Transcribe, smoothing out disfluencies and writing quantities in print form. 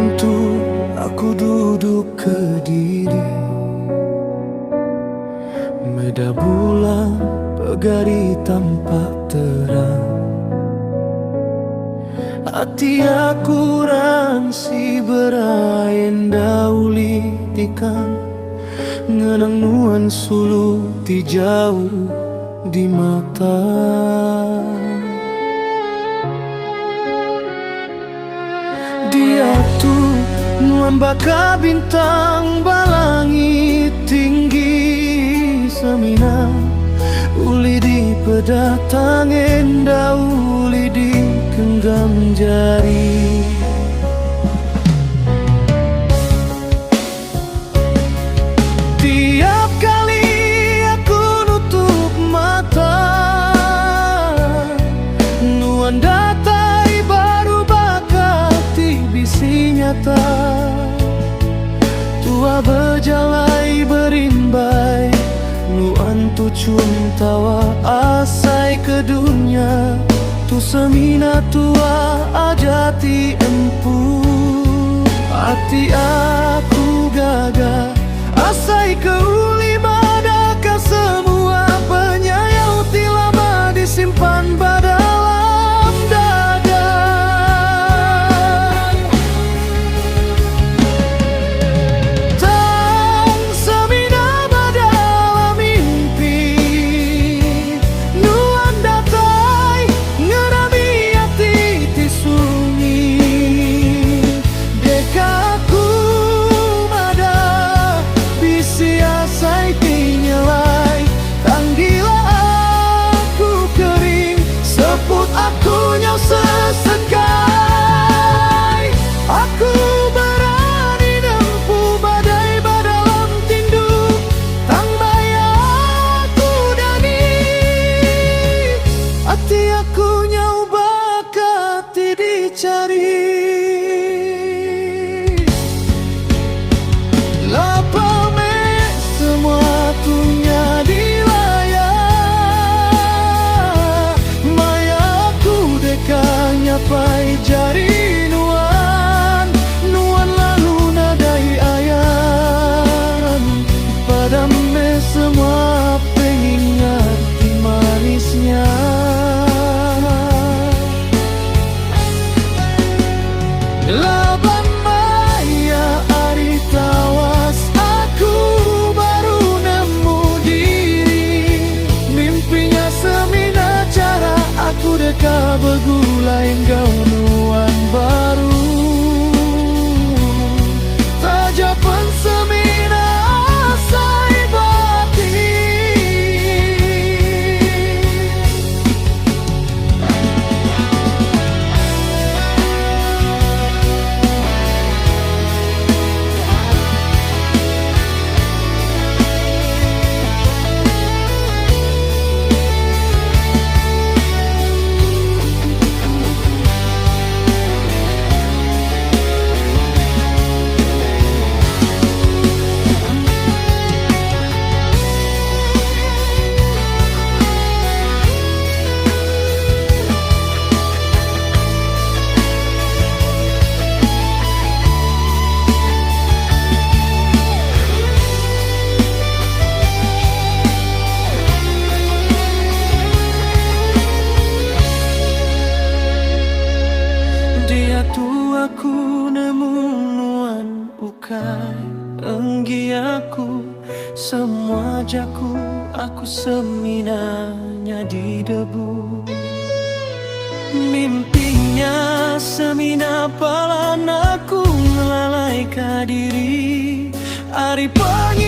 untuk aku duduk ke diri. Meda bulan pegari tampak terang. Hati aku ransi berayen dauli tikan. Ngenang nuan sulu ti jauh di mata. Dia tuh nuan baka bintang balangit tinggi semina. Uli di pedatang endah, uli di genggam jari. Tiap kali aku nutup mata, nuan datai baru bakati bisi nyata. Tua berjalai berimbai, nuan tu cium tawa asai ke dunia. Tu semina tua ajati empu. Hati aku gagah asai ke uli madaka. Semua penyayau ti lama disimpan dalam dada. Tang semina badalam mimpi, nuan datai ngerami hati ti sunyi. Deka aku mada bisi asai ti nyelai. Tanggila aku kering, seput aku nyau sesekai. Aku berani nempuh badai badalam tinduk. Tang baya aku dani, hati aku nyau bakati dicari. Lapa me semua tunya dilayar. Maya aku dekanya pai jari nuan. Nuan lalu nadai ayan. Padam me semua pengingat di manisnya. Laban maya ari tawas, aku baru nemu diri. Mimpinya semina cara aku deka begulai gaunuan baru. Tajapan semina asai bati. Dia tu aku nemu nuan ukai. Enggi aku semua jaku, aku seminanya di debu. Mimpinya semina palan aku ngelalai diri. Ari pagi